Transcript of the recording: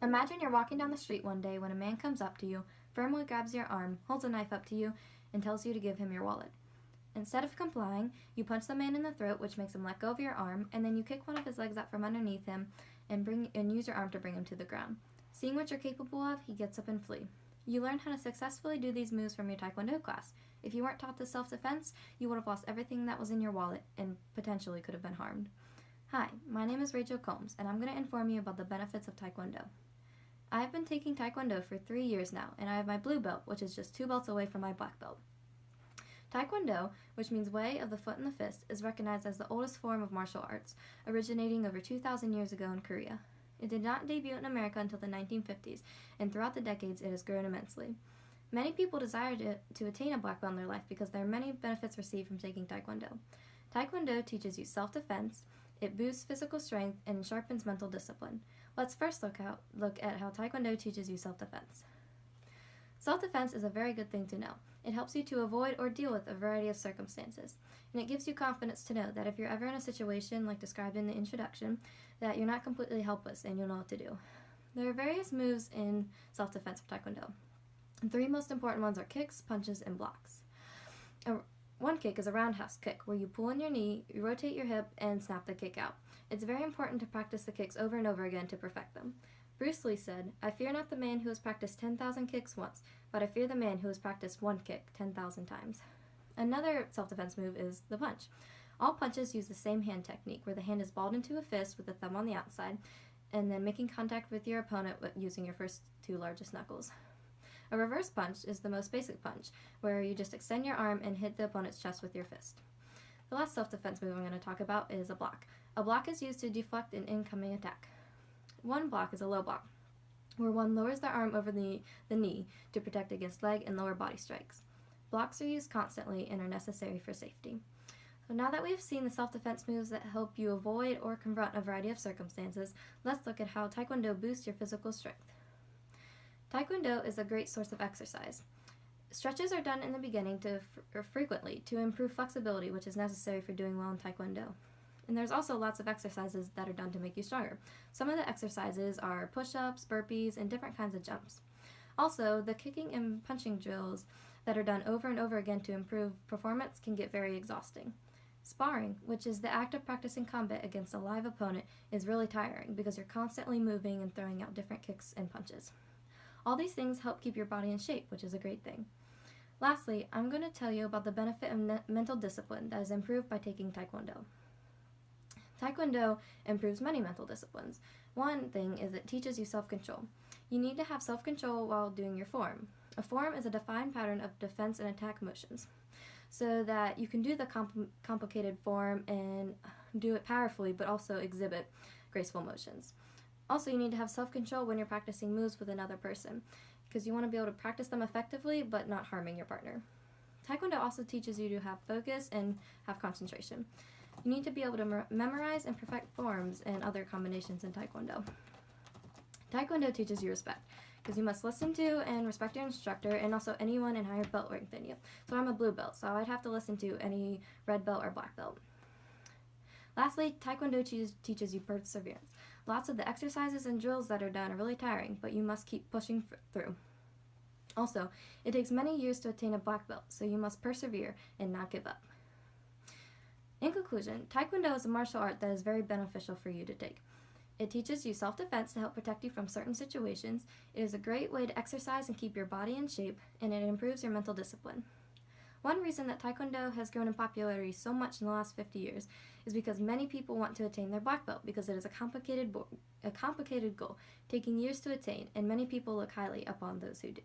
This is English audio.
Imagine you're walking down the street one day when a man comes up to you, firmly grabs your arm, holds a knife up to you, and tells you to give him your wallet. Instead of complying, you punch the man in the throat, which makes him let go of your arm, and then you kick one of his legs out from underneath him and use your arm to bring him to the ground. Seeing what you're capable of, he gets up and flee. You learn how to successfully do these moves from your Taekwondo class. If you weren't taught this self-defense, you would have lost everything that was in your wallet and potentially could have been harmed. Hi, my name is Rachel Combs, and I'm going to inform you about the benefits of Taekwondo. I have been taking Taekwondo for 3 years now, and I have my blue belt, which is just 2 belts away from my black belt. Taekwondo, which means way of the foot and the fist, is recognized as the oldest form of martial arts, originating over 2,000 years ago in Korea. It did not debut in America until the 1950s, and throughout the decades it has grown immensely. Many people desire to attain a black belt in their life because there are many benefits received from taking Taekwondo. Taekwondo teaches you self-defense, it boosts physical strength, and sharpens mental discipline. Let's first look at how Taekwondo teaches you self-defense. Self-defense is a very good thing to know. It helps you to avoid or deal with a variety of circumstances, and it gives you confidence to know that if you're ever in a situation like described in the introduction, that you're not completely helpless and you'll know what to do. There are various moves in self-defense for Taekwondo. The 3 most important ones are kicks, punches, and blocks. One kick is a roundhouse kick, where you pull in your knee, you rotate your hip, and snap the kick out. It's very important to practice the kicks over and over again to perfect them. Bruce Lee said, "I fear not the man who has practiced 10,000 kicks once, but I fear the man who has practiced one kick 10,000 times." Another self-defense move is the punch. All punches use the same hand technique, where the hand is balled into a fist with the thumb on the outside, and then making contact with your opponent using your first 2 largest knuckles. A reverse punch is the most basic punch, where you just extend your arm and hit the opponent's chest with your fist. The last self-defense move I'm going to talk about is a block. A block is used to deflect an incoming attack. One block is a low block, where one lowers their arm over the knee to protect against leg and lower body strikes. Blocks are used constantly and are necessary for safety. So now that we have seen the self-defense moves that help you avoid or confront a variety of circumstances, let's look at how Taekwondo boosts your physical strength. Taekwondo is a great source of exercise. Stretches are done in the beginning frequently to improve flexibility, which is necessary for doing well in Taekwondo. And there's also lots of exercises that are done to make you stronger. Some of the exercises are push-ups, burpees, and different kinds of jumps. Also, the kicking and punching drills that are done over and over again to improve performance can get very exhausting. Sparring, which is the act of practicing combat against a live opponent, is really tiring because you're constantly moving and throwing out different kicks and punches. All these things help keep your body in shape, which is a great thing. Lastly, I'm going to tell you about the benefit of mental discipline that is improved by taking Taekwondo. Taekwondo improves many mental disciplines. One thing is it teaches you self-control. You need to have self-control while doing your form. A form is a defined pattern of defense and attack motions, so that you can do the complicated form and do it powerfully, but also exhibit graceful motions. Also, you need to have self-control when you're practicing moves with another person, because you want to be able to practice them effectively, but not harming your partner. Taekwondo also teaches you to have focus and have concentration. You need to be able to memorize and perfect forms and other combinations in Taekwondo. Taekwondo teaches you respect, because you must listen to and respect your instructor and also anyone in higher belt rank than you. So I'm a blue belt, so I'd have to listen to any red belt or black belt. Lastly, Taekwondo teaches you perseverance. Lots of the exercises and drills that are done are really tiring, but you must keep pushing through. Also, it takes many years to attain a black belt, so you must persevere and not give up. In conclusion, Taekwondo is a martial art that is very beneficial for you to take. It teaches you self-defense to help protect you from certain situations. It is a great way to exercise and keep your body in shape, and it improves your mental discipline. One reason that Taekwondo has grown in popularity so much in the last 50 years is because many people want to attain their black belt because it is a complicated goal, taking years to attain, and many people look highly upon those who do.